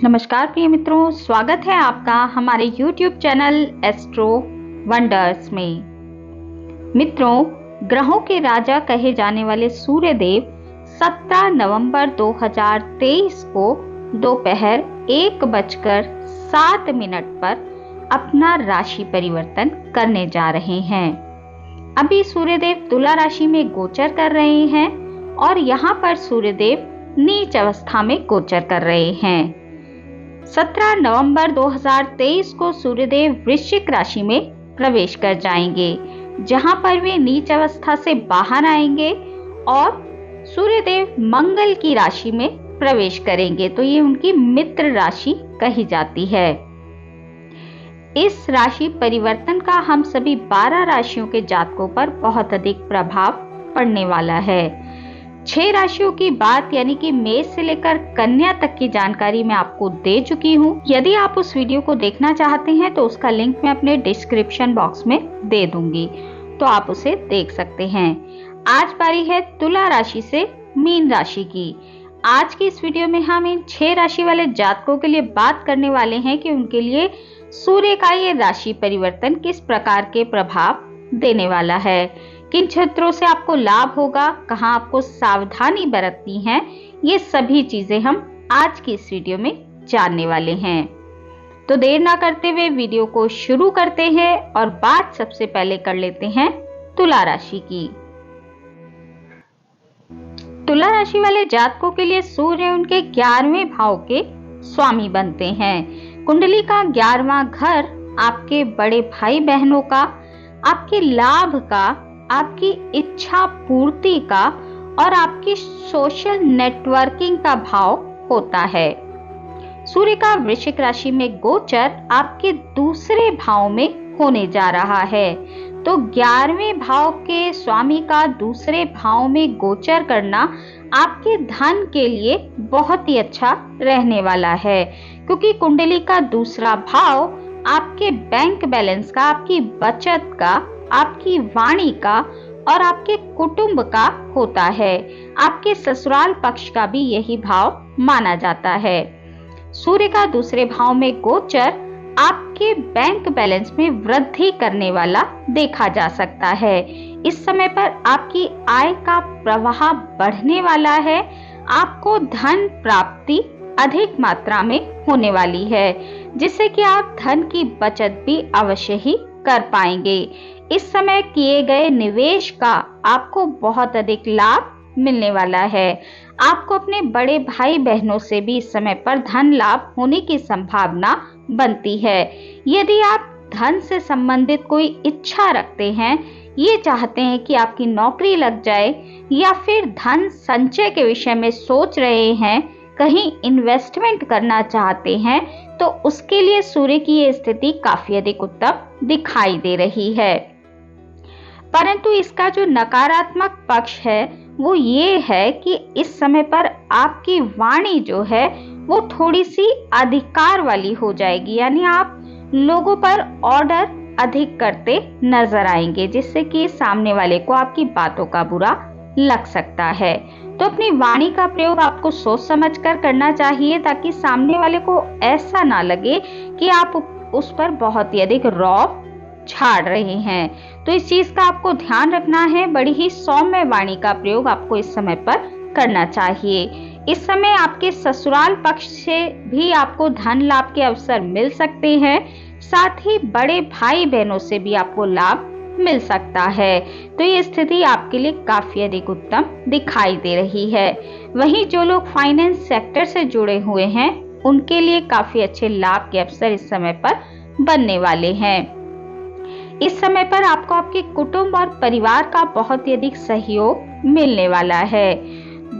नमस्कार प्रिय मित्रों, स्वागत है आपका हमारे YouTube चैनल एस्ट्रो वंडर्स में। मित्रों, ग्रहों के राजा कहे जाने वाले सूर्य देव 17 नवंबर 2023 को दोपहर 1:07 पर अपना राशि परिवर्तन करने जा रहे हैं। अभी सूर्य देव तुला राशि में गोचर कर रहे हैं और यहाँ पर सूर्य देव नीच अवस्था में गोचर कर रहे हैं। 17 नवंबर 2023 को सूर्यदेव वृश्चिक राशि में प्रवेश कर जाएंगे, जहां पर वे नीच अवस्था से बाहर आएंगे और सूर्यदेव मंगल की राशि में प्रवेश करेंगे, तो ये उनकी मित्र राशि कही जाती है। इस राशि परिवर्तन का हम सभी 12 राशियों के जातकों पर बहुत अधिक प्रभाव पड़ने वाला है। 6 राशियों की बात यानी कि मेष से लेकर कन्या तक की जानकारी मैं आपको दे चुकी हूँ। यदि आप उस वीडियो को देखना चाहते हैं तो उसका लिंक मैं अपने डिस्क्रिप्शन बॉक्स में दे दूंगी, तो आप उसे देख सकते हैं। आज बारी है तुला राशि से मीन राशि की। आज की इस वीडियो में हम इन 6 राशि वाले जातकों के लिए बात करने वाले हैं कि उनके लिए सूर्य का ये राशि परिवर्तन किस प्रकार के प्रभाव देने वाला है, किन क्षेत्रों से आपको लाभ होगा, कहां आपको सावधानी बरतनी है, ये सभी चीजें हम आज की इस वीडियो में जानने वाले हैं। तो देर ना करते हुए वीडियो को शुरू करते हैं और बात सबसे पहले कर लेते हैं तुला राशि की। तुला राशि वाले जातकों के लिए सूर्य उनके 11वें भाव के स्वामी बनते हैं। कुंडली का 11वां घर आपके बड़े भाई बहनों का, आपके लाभ का, आपकी इच्छा पूर्ति का और आपकी सोशल नेटवर्किंग का भाव होता है। सूर्य का वृश्चिक राशि में गोचर आपके दूसरे भाव में होने जा रहा है, तो 11वें भाव के स्वामी का दूसरे भाव में गोचर करना आपके धन के लिए बहुत ही अच्छा रहने वाला है, क्योंकि कुंडली का दूसरा भाव आपके बैंक बैलेंस का, आपकी बचत का, आपकी वाणी का और आपके कुटुंब का होता है। आपके ससुराल पक्ष का भी यही भाव माना जाता है। सूर्य का दूसरे भाव में गोचर आपके बैंक बैलेंस में वृद्धि करने वाला देखा जा सकता है। इस समय पर आपकी आय का प्रवाह बढ़ने वाला है। आपको धन प्राप्ति अधिक मात्रा में होने वाली है, जिससे कि आप धन की बचत भी अवश्य ही कर पाएंगे। इस समय किए गए निवेश का आपको बहुत अधिक लाभ मिलने वाला है। आपको अपने बड़े भाई बहनों से भी इस समय पर धन लाभ होने की संभावना बनती है। यदि आप धन से संबंधित कोई इच्छा रखते हैं, ये चाहते हैं कि आपकी नौकरी लग जाए या फिर धन संचय के विषय में सोच रहे हैं, कहीं इन्वेस्टमेंट करना चाहते हैं, तो उसके लिए सूर्य की ये स्थिति काफी अधिक उत्तम दिखाई दे रही है। परंतु इसका जो नकारात्मक पक्ष है वो ये है कि इस समय पर आपकी वाणी जो है वो थोड़ी सी अधिकार वाली हो जाएगी, यानी आप लोगों पर ऑर्डर अधिक करते नजर आएंगे, जिससे कि सामने वाले को आपकी बातों का बुरा लग सकता है। तो अपनी वाणी का प्रयोग आपको सोच समझकर करना चाहिए, ताकि सामने वाले को ऐसा ना लगे कि आप उस पर बहुत ही अधिक रौब झाड़ रहे हैं। तो इस चीज का आपको ध्यान रखना है। बड़ी ही सौम्य वाणी का प्रयोग आपको इस समय पर करना चाहिए। इस समय आपके ससुराल पक्ष से भी आपको धन लाभ के अवसर मिल सकते हैं, साथ ही बड़े भाई बहनों से भी आपको लाभ मिल सकता है। तो ये स्थिति आपके लिए काफी अधिक उत्तम दिखाई दे रही है। वहीं जो लोग फाइनेंस सेक्टर से जुड़े हुए हैं, उनके लिए काफी अच्छे लाभ के अवसर इस समय पर बनने वाले हैं। इस समय पर आपको आपके कुटुंब और परिवार का बहुत ही अधिक सहयोग मिलने वाला है।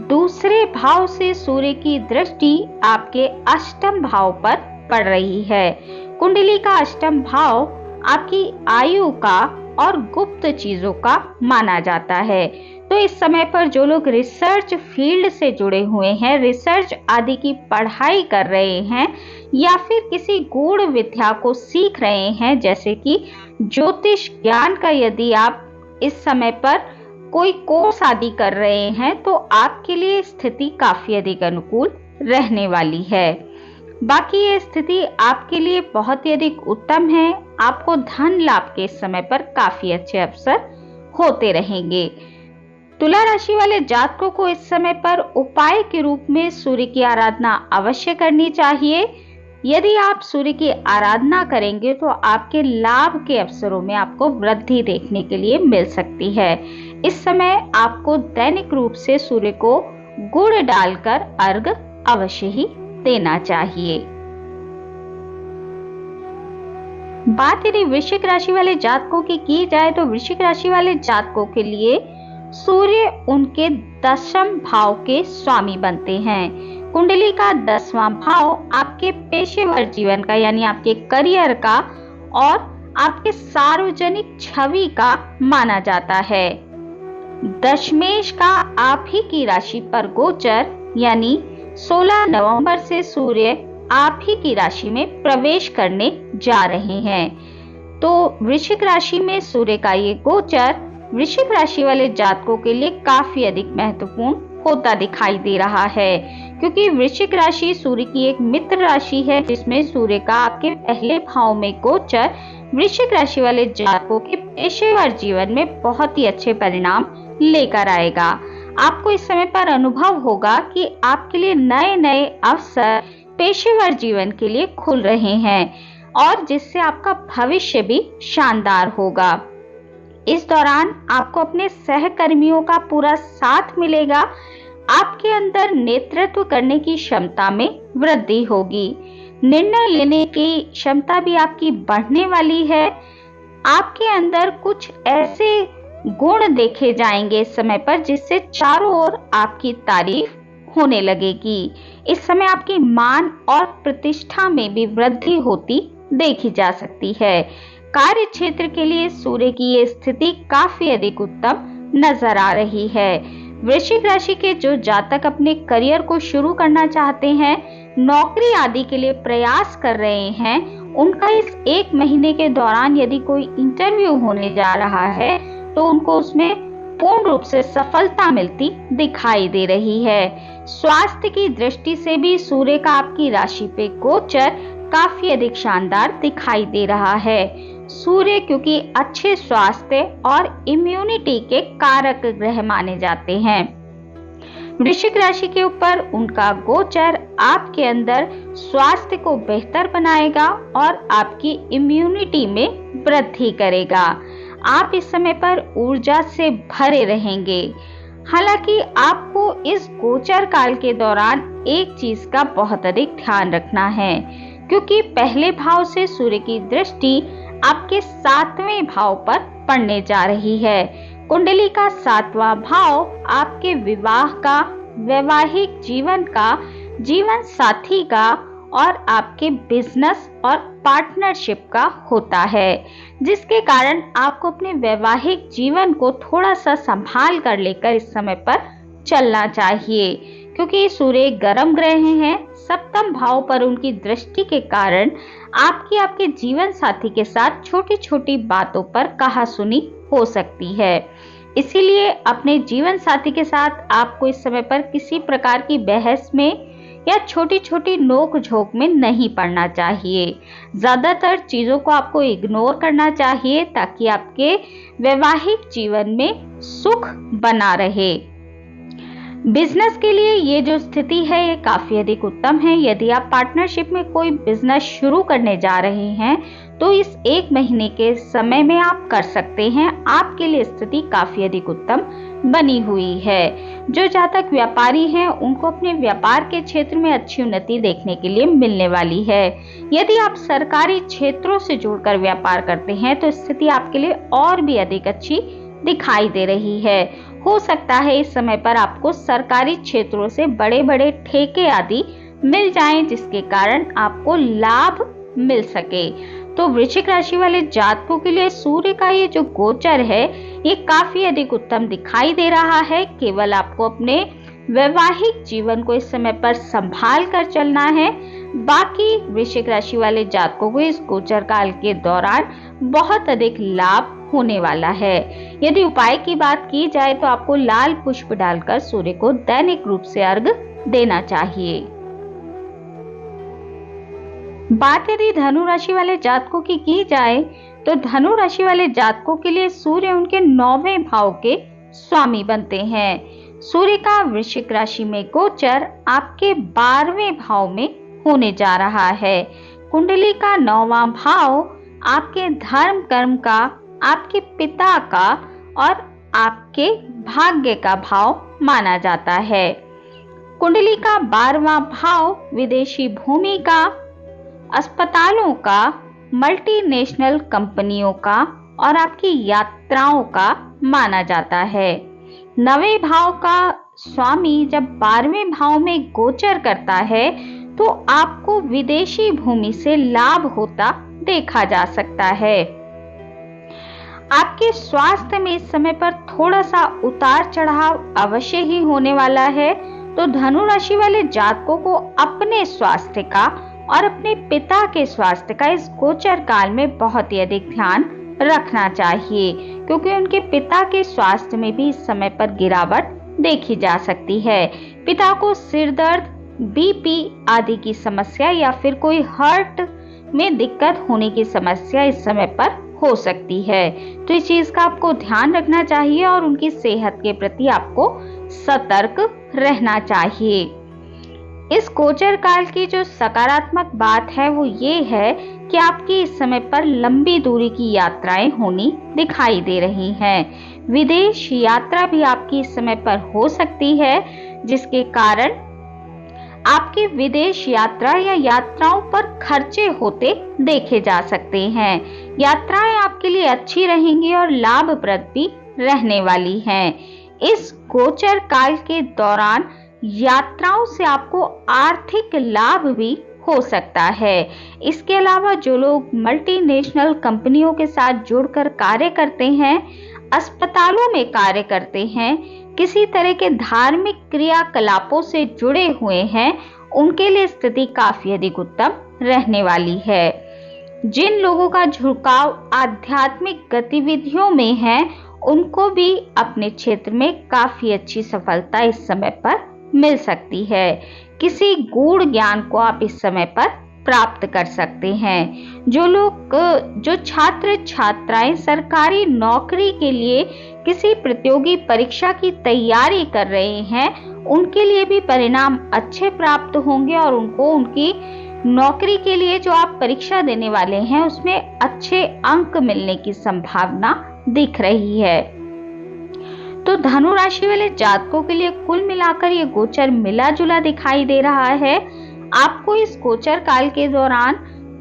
दूसरे भाव से सूर्य की दृष्टि आपके अष्टम भाव पर पड़ रही है। कुंडली का अष्टम भाव आपकी आयु का और गुप्त चीजों का माना जाता है। तो इस समय पर जो लोग रिसर्च फील्ड से जुड़े हुए हैं, रिसर्च आदि की पढ़ाई कर रहे हैं या फिर किसी गूढ़ विद्या को सीख रहे हैं, जैसे कि ज्योतिष ज्ञान का यदि आप इस समय पर कोई कोर्स आदि कर रहे हैं, तो आपके लिए स्थिति काफी अधिक अनुकूल रहने वाली है। बाकी ये स्थिति आपके लिए बहुत ही अधिक उत्तम है। आपको धन लाभ के इस समय पर काफी अच्छे अवसर होते रहेंगे। तुला राशि वाले जातकों को इस समय पर उपाय के रूप में सूर्य की आराधना अवश्य करनी चाहिए। यदि आप सूर्य की आराधना करेंगे तो आपके लाभ के अवसरों में आपको वृद्धि देखने के लिए मिल सकती है। इस समय आपको दैनिक रूप से सूर्य को गुड़ डालकर अर्घ अवश्य ही देना चाहिए। बात यदि वृश्चिक राशि वाले जातकों की जाए तो वृश्चिक राशि वाले जातकों के लिए सूर्य उनके 10वें भाव के स्वामी बनते हैं। कुंडली का 10वां भाव आपके पेशेवर जीवन का यानी आपके करियर का और आपके सार्वजनिक छवि का माना जाता है। दशमेश का आप ही की राशि पर गोचर यानी 16 नवंबर से सूर्य आप ही की राशि में प्रवेश करने जा रहे हैं। तो वृश्चिक राशि में सूर्य का ये गोचर वृश्चिक राशि वाले जातकों के लिए काफी अधिक महत्वपूर्ण होता दिखाई दे रहा है, क्योंकि वृश्चिक राशि सूर्य की एक मित्र राशि है, जिसमें सूर्य का आपके पहले भाव में गोचर वृश्चिक राशि वाले जातकों के पेशेवर जीवन में बहुत ही अच्छे परिणाम लेकर आएगा। आपको इस समय पर अनुभव होगा कि आपके लिए नए नए अवसर पेशेवर जीवन के लिए खुल रहे हैं और जिससे आपका भविष्य भी शानदार होगा। इस दौरान आपको अपने सहकर्मियों का पूरा साथ मिलेगा। आपके अंदर नेतृत्व करने की क्षमता में वृद्धि होगी। निर्णय लेने की क्षमता भी आपकी बढ़ने वाली है। आपके अंदर कुछ ऐसे गुण देखे जाएंगे इस समय पर जिससे चारों ओर आपकी तारीफ होने लगेगी। इस समय आपकी मान और प्रतिष्ठा में भी वृद्धि होती देखी जा सकती है। कार्य क्षेत्र के लिए सूर्य की ये स्थिति काफी अधिक उत्तम नजर आ रही है। वृश्चिक राशि के जो जातक अपने करियर को शुरू करना चाहते हैं, नौकरी आदि के लिए प्रयास कर रहे हैं, उनका इस एक महीने के दौरान यदि कोई इंटरव्यू होने जा रहा है तो उनको उसमें पूर्ण रूप से सफलता मिलती दिखाई दे रही है। स्वास्थ्य की दृष्टि से भी सूर्य का आपकी राशि पे गोचर काफी अधिक शानदार दिखाई दे रहा है। सूर्य क्योंकि अच्छे स्वास्थ्य और इम्यूनिटी के कारक ग्रह माने जाते हैं, वृश्चिक राशि के ऊपर उनका गोचर आपके अंदर स्वास्थ्य को बेहतर बनाएगा और आपकी इम्यूनिटी में वृद्धि करेगा। आप इस समय पर ऊर्जा से भरे रहेंगे। हालांकि आपको इस गोचर काल के दौरान एक चीज का बहुत अधिक ध्यान रखना है, क्योंकि पहले भाव से सूर्य की दृष्टि आपके 7वें भाव पर पड़ने जा रही है। कुंडली का 7वां भाव आपके विवाह का, वैवाहिक जीवन का, जीवन साथी का और आपके बिजनेस और पार्टनरशिप का होता है, जिसके कारण आपको अपने वैवाहिक जीवन को थोड़ा सा संभाल कर लेकर इस समय पर चलना चाहिए, क्योंकि सूर्य गर्म ग्रह हैं। 7वें भाव पर उनकी दृष्टि के कारण आपके जीवन साथी के साथ छोटी छोटी बातों पर कहासुनी हो सकती है। इसीलिए अपने जीवन साथी के साथ आपको इस समय पर किसी प्रकार की बहस में या छोटी छोटी नोक झोंक में नहीं पड़ना चाहिए। ज्यादातर चीजों को आपको इग्नोर करना चाहिए ताकि आपके वैवाहिक जीवन में सुख बना रहे। बिजनेस के लिए ये जो स्थिति है ये काफी अधिक उत्तम है। यदि आप पार्टनरशिप में कोई बिजनेस शुरू करने जा रहे हैं तो इस एक महीने के समय में आप कर सकते हैं। आपके लिए स्थिति काफी अधिक उत्तम बनी हुई है। जो जातक व्यापारी हैं उनको अपने व्यापार के क्षेत्र में अच्छी उन्नति देखने के लिए मिलने वाली है। यदि आप सरकारी क्षेत्रों से जुड़कर व्यापार करते हैं तो स्थिति आपके लिए और भी अधिक अच्छी दिखाई दे रही है। हो सकता है इस समय पर आपको सरकारी क्षेत्रों से बड़े बड़े ठेके आदि मिल जाएं, जिसके कारण आपको लाभ मिल सके। तो वृश्चिक राशि वाले जातकों के लिए सूर्य का ये जो गोचर है ये काफी अधिक उत्तम दिखाई दे रहा है। केवल आपको अपने वैवाहिक जीवन को इस समय पर संभाल कर चलना है। बाकी वृश्चिक राशि वाले जातकों को इस गोचर काल के दौरान बहुत अधिक लाभ होने वाला है। यदि उपाय की बात की जाए तो आपको लाल पुष्प डालकर सूर्य को दैनिक रूप से अर्घ देना चाहिए। बात यदि धनु राशि वाले जातकों की जाए तो धनु राशि वाले जातकों के लिए सूर्य उनके 9वें भाव के स्वामी बनते हैं। सूर्य का वृश्चिक राशि में गोचर आपके 12वें भाव में होने जा रहा है। कुंडली का 9वां भाव आपके धर्म कर्म का, आपके पिता का और आपके भाग्य का भाव माना जाता है। कुंडली का 12वां भाव विदेशी भूमि का, अस्पतालों का, मल्टीनेशनल कंपनियों का और आपकी यात्राओं का माना जाता है। 9वें भाव का स्वामी जब 12वें भाव में गोचर करता है तो आपको विदेशी भूमि से लाभ होता देखा जा सकता है। आपके स्वास्थ्य में इस समय पर थोड़ा सा उतार चढ़ाव अवश्य ही होने वाला है, तो धनु राशि वाले जातकों को अपने स्वास्थ्य का और अपने पिता के स्वास्थ्य का इस गोचर काल में बहुत ही अधिक ध्यान रखना चाहिए, क्योंकि उनके पिता के स्वास्थ्य में भी इस समय पर गिरावट देखी जा सकती है। पिता को सिर दर्द, बीपी आदि की समस्या या फिर कोई हार्ट में दिक्कत होने की समस्या इस समय पर हो सकती है, तो इस चीज का आपको ध्यान रखना चाहिए और उनकी सेहत के प्रति आपको सतर्क रहना चाहिए। इस गोचर काल की जो सकारात्मक बात है वो ये है कि आपकी इस समय पर लंबी दूरी की यात्राएं होनी दिखाई दे रही हैं। विदेश यात्रा भी आपकी इस समय पर हो सकती है, जिसके कारण आपके विदेश यात्रा या यात्राओं पर खर्चे होते देखे जा सकते हैं। यात्राएं आपके लिए अच्छी रहेंगी और लाभप्रद भी रहने वाली हैं। इस गोचर काल के दौरान यात्राओं से आपको आर्थिक लाभ भी हो सकता है। इसके अलावा जो लोग मल्टीनेशनल कंपनियों के साथ जुड़कर कार्य करते हैं, अस्पतालों में कार्य करते हैं, किसी तरह के धार्मिक क्रियाकलापों से जुड़े हुए हैं, उनके लिए स्थिति काफी अधिक उत्तम रहने वाली है। जिन लोगों का झुकाव आध्यात्मिक गतिविधियों में है, उनको भी अपने क्षेत्र में काफी अच्छी सफलता इस समय पर मिल सकती है। किसी गूढ़ ज्ञान को आप इस समय पर प्राप्त कर सकते हैं। जो छात्र छात्राएं सरकारी नौकरी के लिए किसी प्रतियोगी परीक्षा की तैयारी कर रहे हैं, उनके लिए भी परिणाम अच्छे प्राप्त होंगे और उनको उनकी नौकरी के लिए जो आप परीक्षा देने वाले हैं उसमें अच्छे अंक मिलने की संभावना दिख रही है। तो धनु राशि वाले जातकों के लिए कुल मिलाकर ये गोचर मिला जुला दिखाई दे रहा है। आपको इस गोचर काल के दौरान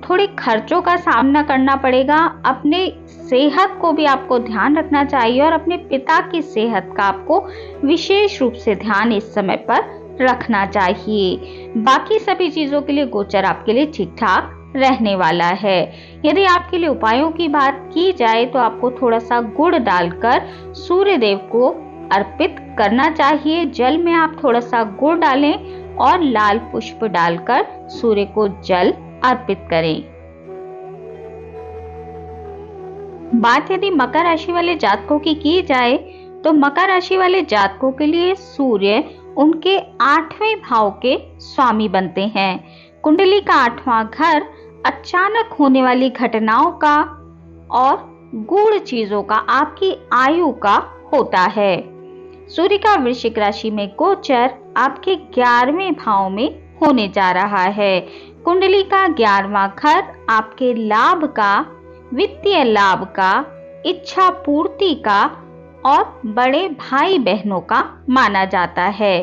थोड़े खर्चों का सामना करना पड़ेगा। अपने सेहत को भी आपको ध्यान रखना चाहिए और अपने पिता की सेहत का आपको विशेष रूप से ध्यान इस समय पर रखना चाहिए। बाकी सभी चीजों के लिए गोचर आपके लिए ठीक ठाक रहने वाला है। यदि आपके लिए उपायों की बात की जाए तो आपको थोड़ा सा गुड़ डालकर सूर्य देव को अर्पित करना चाहिए। जल में आप थोड़ा सा गुड़ डालें और लाल पुष्प डालकर सूर्य को जल अर्पित करें। बात यदि मकर राशि वाले जातकों की जाए तो मकर राशि वाले जातकों के लिए सूर्य उनके 8वें भाव के स्वामी बनते हैं। कुंडली का 8वां घर अचानक होने वाली घटनाओं का और गूढ़ चीजों का, आपकी आयु का होता है। सूर्य का वृश्चिक राशि में गोचर आपके 11वें भाव में होने जा रहा है। कुंडली का 11वां घर आपके लाभ का, वित्तीय लाभ का, इच्छा पूर्ति का और बड़े भाई बहनों का माना जाता है।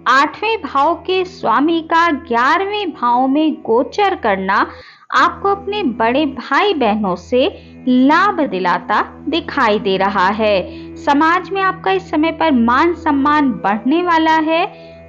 8वें भाव के स्वामी का 11वें भाव में गोचर करना आपको अपने बड़े भाई बहनों से लाभ दिलाता दिखाई दे रहा है। समाज में आपका इस समय पर मान सम्मान बढ़ने वाला है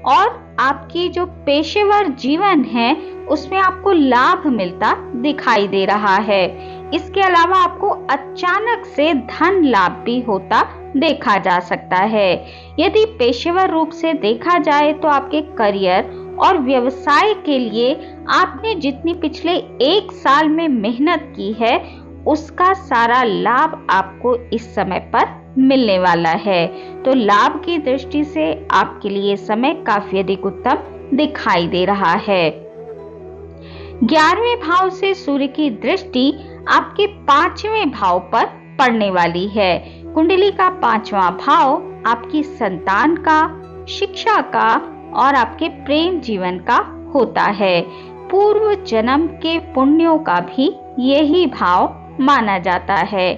और आपकी जो पेशेवर जीवन है उसमें आपको लाभ मिलता दिखाई दे रहा है। इसके अलावा आपको अचानक से धन लाभ भी होता देखा जा सकता है। यदि पेशेवर रूप से देखा जाए तो आपके करियर और व्यवसाय के लिए आपने जितनी पिछले 1 साल में मेहनत की है उसका सारा लाभ आपको इस समय पर मिलने वाला है। तो लाभ की दृष्टि से आपके लिए समय काफी अधिक उत्तम दिखाई दे रहा है। 11वें भाव से सूर्य की दृष्टि आपके 5वें भाव पर पड़ने वाली है। कुंडली का 5वां भाव आपकी संतान का, शिक्षा का और आपके प्रेम जीवन का होता है। पूर्व जन्म के पुण्यों का भी यही भाव माना जाता है।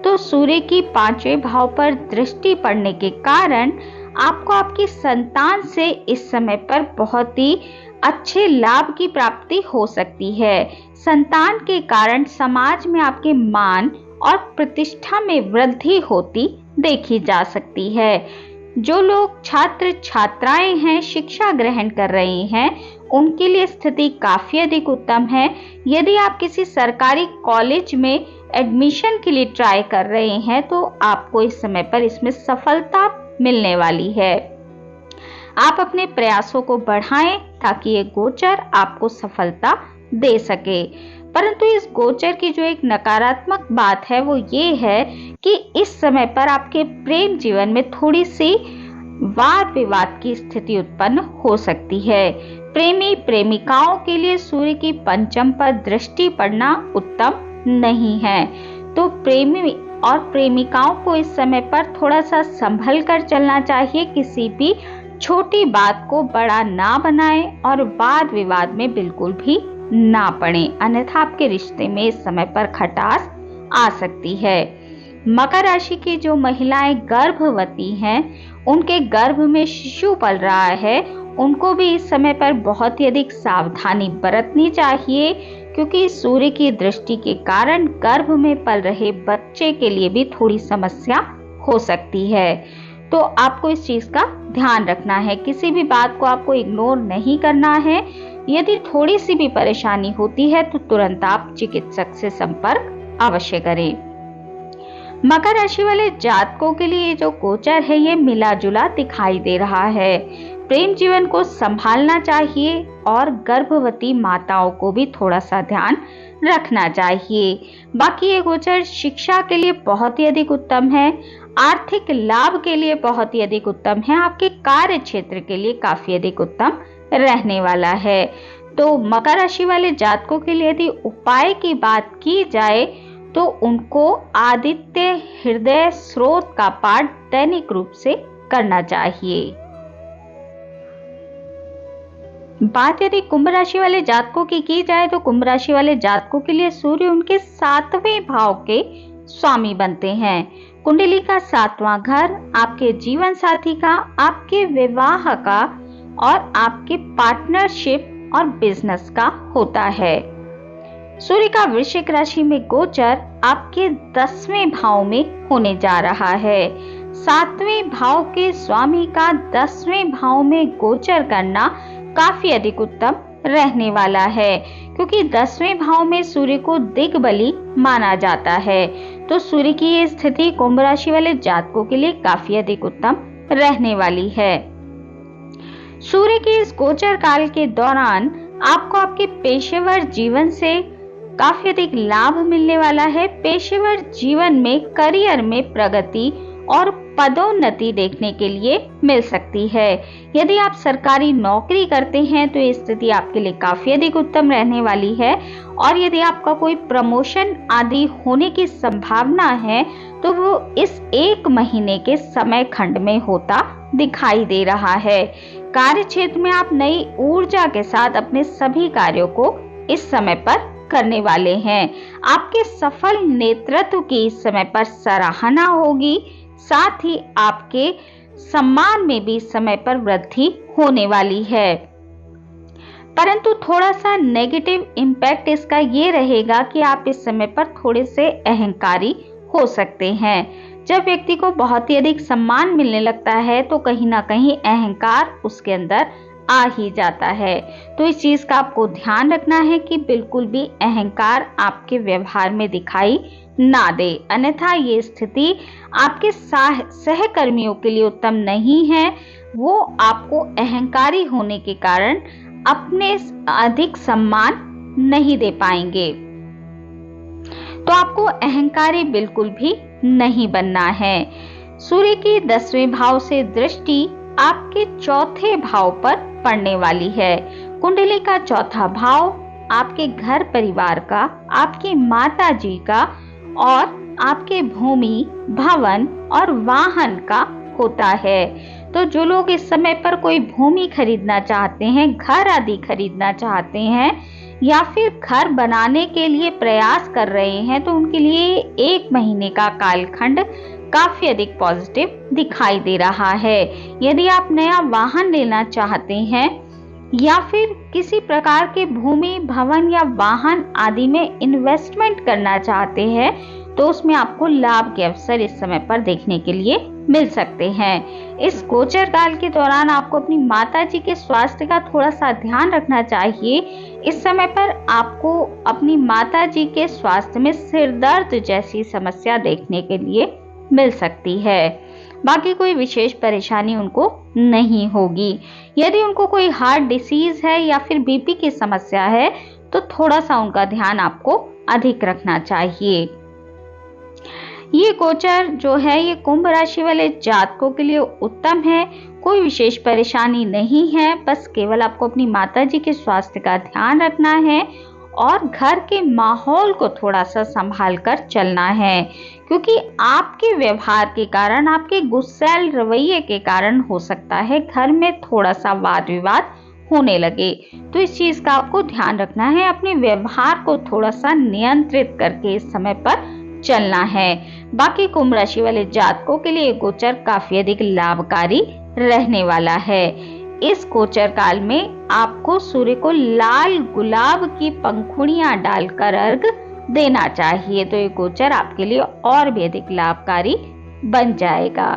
तो सूर्य की 5वें भाव पर दृष्टि पड़ने के कारण आपको आपकी संतान से इस समय पर बहुत ही अच्छे लाभ की प्राप्ति हो सकती है। संतान के कारण समाज में आपके मान और प्रतिष्ठा में वृद्धि होती देखी जा सकती है। जो लोग छात्र छात्राएं हैं, शिक्षा ग्रहण कर रहे हैं, उनके लिए स्थिति काफी अधिक उत्तम है। यदि आप किसी सरकारी कॉलेज में एडमिशन के लिए ट्राई कर रहे हैं तो आपको इस समय पर इसमें सफलता मिलने वाली है। आप अपने प्रयासों को बढ़ाएं ताकि ये गोचर आपको सफलता दे सके। परंतु इस गोचर की जो एक नकारात्मक बात है वो ये है कि इस समय पर आपके प्रेम जीवन में थोड़ी सी वाद विवाद की स्थिति उत्पन्न हो सकती है। प्रेमी प्रेमिकाओं के लिए सूर्य की 5म पर दृष्टि पड़ना उत्तम नहीं है। तो प्रेमी और प्रेमिकाओं को इस समय पर थोड़ा सा संभल कर चलना चाहिए। किसी भी छोटी बात को बड़ा ना बनाएं और वाद विवाद में बिल्कुल भी ना पड़े, अन्यथा आपके रिश्ते में इस समय पर खटास आ सकती है। मकर राशि की जो महिलाएं गर्भवती हैं, उनके गर्भ में शिशु पल रहा है, उनको भी इस समय पर बहुत ही अधिक सावधानी बरतनी चाहिए, क्योंकि सूर्य की दृष्टि के कारण गर्भ में पल रहे बच्चे के लिए भी थोड़ी समस्या हो सकती है। तो आपको इस चीज का ध्यान रखना है। किसी भी बात को आपको इग्नोर नहीं करना है। यदि थोड़ी सी भी परेशानी होती है तो तुरंत आप चिकित्सक से संपर्क अवश्य करें। मकर राशि वाले जातकों के लिए जो गोचर है ये मिला जुला दिखाई दे रहा है। प्रेम जीवन को संभालना चाहिए और गर्भवती माताओं को भी थोड़ा सा ध्यान रखना चाहिए। बाकी ये गोचर शिक्षा के लिए बहुत ही अधिक उत्तम है, आर्थिक लाभ के लिए बहुत ही अधिक उत्तम है, आपके कार्य क्षेत्र के लिए काफी अधिक उत्तम रहने वाला है। तो मकर राशि वाले जातकों के लिए यदि उपाय की बात की जाए तो उनको आदित्य हृदय स्रोत का पाठ दैनिक रूप से करना चाहिए। बात यदि कुंभ राशि वाले जातकों की जाए तो कुंभ राशि वाले जातकों के लिए सूर्य उनके 7वें भाव के स्वामी बनते हैं। कुंडली का 7वां घर आपके जीवन साथी का, आपके विवाह का और आपके पार्टनरशिप और बिजनेस का होता है। सूर्य का वृश्चिक राशि में गोचर आपके 10वें भाव में होने जा रहा है। 7वें भाव के स्वामी का 10वें भाव में गोचर करना काफी अधिक उत्तम रहने वाला है, क्योंकि 10वें भाव में सूर्य को दिग्बली माना जाता है। तो सूर्य की ये स्थिति कुंभ राशि वाले जातकों के लिए काफी अधिक उत्तम रहने वाली है। सूर्य के इस गोचर काल के दौरान आपको आपके पेशेवर जीवन से काफी अधिक लाभ मिलने वाला है। पेशेवर जीवन में करियर में प्रगति और पदोन्नति देखने के लिए मिल सकती है। यदि आप सरकारी नौकरी करते हैं तो ये स्थिति आपके लिए काफी अधिक उत्तम रहने वाली है, और यदि आपका कोई प्रमोशन आदि होने की संभावना है तो वो इस 1 महीने के समय खंड में होता दिखाई दे रहा है। कार्य क्षेत्र में आप नई ऊर्जा के साथ अपने सभी कार्यों को इस समय पर करने वाले हैं। आपके सफल नेतृत्व की इस समय पर सराहना होगी, साथ ही आपके सम्मान में भी समय पर वृद्धि होने वाली है। परंतु थोड़ा सा नेगेटिव इम्पैक्ट इसका ये रहेगा कि आप इस समय पर थोड़े से अहंकारी हो सकते हैं। जब व्यक्ति को बहुत ही अधिक सम्मान मिलने लगता है तो कहीं ना कहीं अहंकार उसके अंदर आ ही जाता है। तो इस चीज का आपको ध्यान रखना है कि बिल्कुल भी अहंकार आपके व्यवहार में दिखाई ना दे, अन्यथा ये स्थिति आपके सहकर्मियों के लिए उत्तम नहीं है। वो आपको अहंकारी होने के कारण अपने अधिक सम्मान नहीं दे पाएंगे। तो आपको अहंकारी बिल्कुल भी नहीं बनना है। सूर्य की 10वें भाव से दृष्टि आपके 4थे भाव पर पड़ने वाली है। कुंडली का 4था भाव आपके घर परिवार का, आपकी माता जी का और आपके भूमि, भवन और वाहन का होता है। तो जो लोग इस समय पर कोई भूमि खरीदना चाहते हैं, घर आदि खरीदना चाहते हैं या फिर घर बनाने के लिए प्रयास कर रहे हैं, तो उनके लिए 1 महीने का कालखंड काफी अधिक पॉजिटिव दिखाई दे रहा है। यदि आप नया वाहन लेना चाहते हैं या फिर किसी प्रकार के भूमि, भवन या वाहन आदि में इन्वेस्टमेंट करना चाहते हैं, तो उसमें आपको लाभ के अवसर इस समय पर देखने के लिए मिल सकते हैं। इस गोचर काल के दौरान आपको अपनी माता जी के स्वास्थ्य का थोड़ा सा ध्यान रखना चाहिए। इस समय पर आपको अपनी माता जी के स्वास्थ्य में सिर दर्द जैसी समस्या देखने के लिए मिल सकती है। बाकी कोई विशेष परेशानी उनको नहीं होगी। यदि उनको कोई हार्ट डिसीज है या फिर बीपी की समस्या है, तो थोड़ा सा उनका ध्यान आपको अधिक रखना चाहिए। ये गोचर जो है ये कुंभ राशि वाले जातकों के लिए उत्तम है। कोई विशेष परेशानी नहीं है, बस केवल आपको अपनी माता जी के स्वास्थ्य का ध्यान रखना है और घर के माहौल को थोड़ा सा संभाल कर चलना है, क्योंकि आपके व्यवहार के कारण, आपके गुस्सैल रवैये के कारण हो सकता है घर में थोड़ा सा वाद विवाद होने लगे। तो इस चीज का आपको ध्यान रखना है, अपने व्यवहार को थोड़ा सा नियंत्रित करके इस समय पर चलना है। बाकी कुंभ राशि वाले जातकों के लिए गोचर काफी अधिक लाभकारी रहने वाला है। इस गोचर काल में आपको सूर्य को लाल गुलाब की पंखुड़ियां डालकर अर्घ देना चाहिए, तो ये गोचर आपके लिए और भी अधिक लाभकारी बन जाएगा।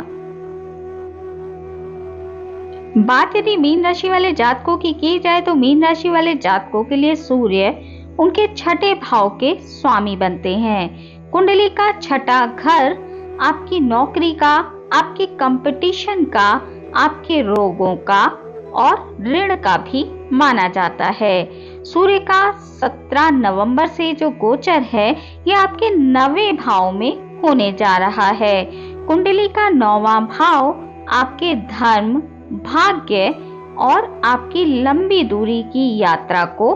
बात यदि मीन राशि वाले जातकों की जाए, तो मीन राशि वाले जातकों के लिए सूर्य उनके 6ठे भाव के स्वामी बनते हैं। कुंडली का 6ठा घर आपकी नौकरी का, आपके कंपटीशन का, आपके रोगों का और ऋण का भी माना जाता है। सूर्य का 17 नवंबर से जो गोचर है ये आपके 9वें भाव में होने जा रहा है। कुंडली का 9वां भाव आपके धर्म, भाग्य और आपकी लंबी दूरी की यात्रा को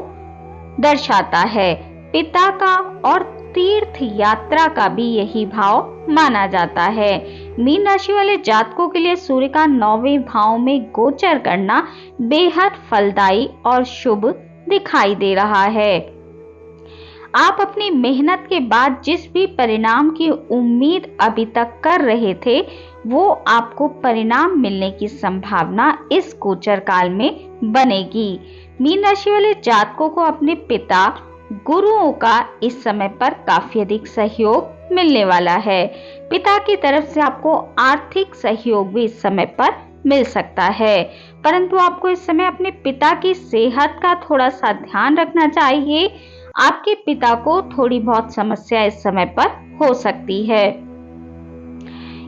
दर्शाता है। पिता का और तीर्थ यात्रा का भी यही भाव माना जाता है। मीन राशि वाले जातकों के लिए सूर्य का 9वें भाव में गोचर करना बेहद फलदायी और शुभ दिखाई दे रहा है। आप अपनी मेहनत के बाद जिस भी परिणाम की उम्मीद अभी तक कर रहे थे, वो आपको परिणाम मिलने की संभावना इस गोचर काल में बनेगी। मीन राशि वाले जातकों को अपने पिता, गुरुओं का इस समय पर काफी अधिक सहयोग मिलने वाला है। पिता की तरफ से आपको आर्थिक सहयोग भी इस समय पर मिल सकता है, परंतु आपको इस समय अपने पिता की सेहत का थोड़ा सा ध्यान रखना चाहिए। आपके पिता को थोड़ी बहुत समस्या इस समय पर हो सकती है।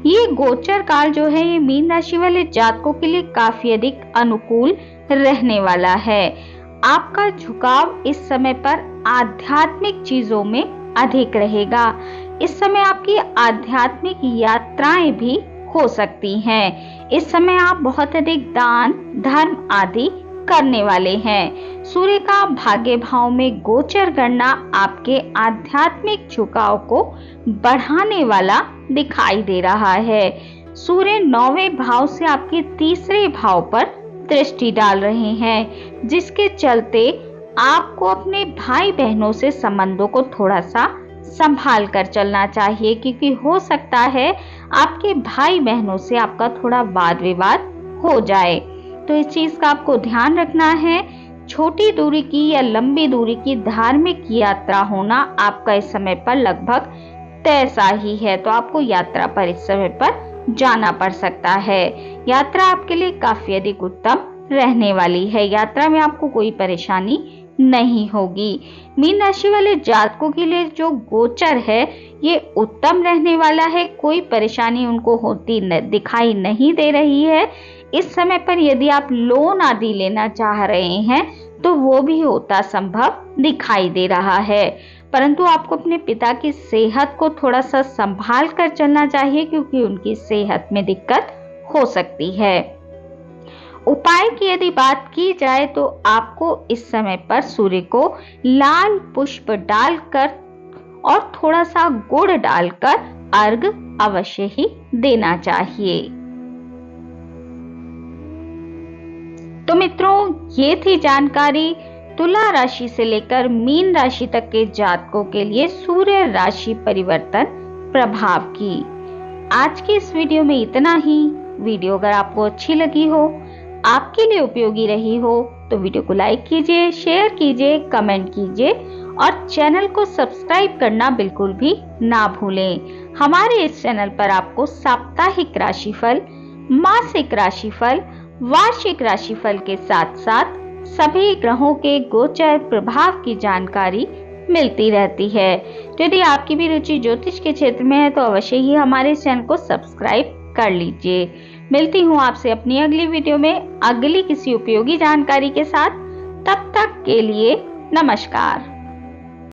ये गोचर काल जो है ये मीन राशि वाले जातकों के लिए काफी अधिक अनुकूल रहने वाला है। आपका झुकाव इस समय पर आध्यात्मिक चीजों में अधिक रहेगा। इस समय आपकी आध्यात्मिक यात्राएं भी हो सकती हैं। इस समय आप बहुत अधिक दान, धर्म आदि करने वाले हैं। सूर्य का भाग्य भाव में गोचर करना आपके आध्यात्मिक झुकाव को बढ़ाने वाला दिखाई दे रहा है। सूर्य 9वें भाव से आपके 3रे भाव पर दृष्टि डाल रहे हैं, जिसके चलते आपको अपने भाई बहनों से संबंधों को थोड़ा सा संभाल कर चलना चाहिए, क्योंकि हो सकता है आपके भाई बहनों से आपका थोड़ा वाद विवाद हो जाए। तो इस चीज का आपको ध्यान रखना है। छोटी दूरी की या लंबी दूरी की धार्मिक यात्रा होना आपका इस समय पर लगभग तय सा ही है, तो आपको यात्रा पर इस समय पर जाना पड़ सकता है। यात्रा आपके लिए काफी अधिक उत्तम रहने वाली है। यात्रा में आपको कोई परेशानी नहीं होगी। मीन राशि वाले जातकों के लिए जो गोचर है ये उत्तम रहने वाला है। कोई परेशानी उनको होती दिखाई नहीं दे रही है। इस समय पर यदि आप लोन आदि लेना चाह रहे हैं तो वो भी होता संभव दिखाई दे रहा है, परंतु आपको अपने पिता की सेहत को थोड़ा सा संभाल कर चलना चाहिए, क्योंकि उनकी सेहत में दिक्कत हो सकती है। उपाय की यदि बात की जाए तो आपको इस समय पर सूर्य को लाल पुष्प डालकर और थोड़ा सा गुड़ डालकर अर्घ अवश्य ही देना चाहिए। तो मित्रों, ये थी जानकारी तुला राशि से लेकर मीन राशि तक के जातकों के लिए सूर्य राशि परिवर्तन प्रभाव की। आज के इस वीडियो में इतना ही। वीडियो अगर आपको अच्छी लगी हो, आपके लिए उपयोगी रही हो, तो वीडियो को लाइक कीजिए, शेयर कीजिए, कमेंट कीजिए और चैनल को सब्सक्राइब करना बिल्कुल भी ना भूलें। हमारे इस चैनल पर आपको साप्ताहिक राशिफल, मासिक राशिफल, वार्षिक राशिफल के साथ साथ सभी ग्रहों के गोचर प्रभाव की जानकारी मिलती रहती है। तो यदि आपकी भी रुचि ज्योतिष के क्षेत्र में है तो अवश्य ही हमारे चैनल को सब्सक्राइब कर लीजिए। मिलती हूँ आपसे अपनी अगली वीडियो में अगली किसी उपयोगी जानकारी के साथ। तब तक के लिए नमस्कार।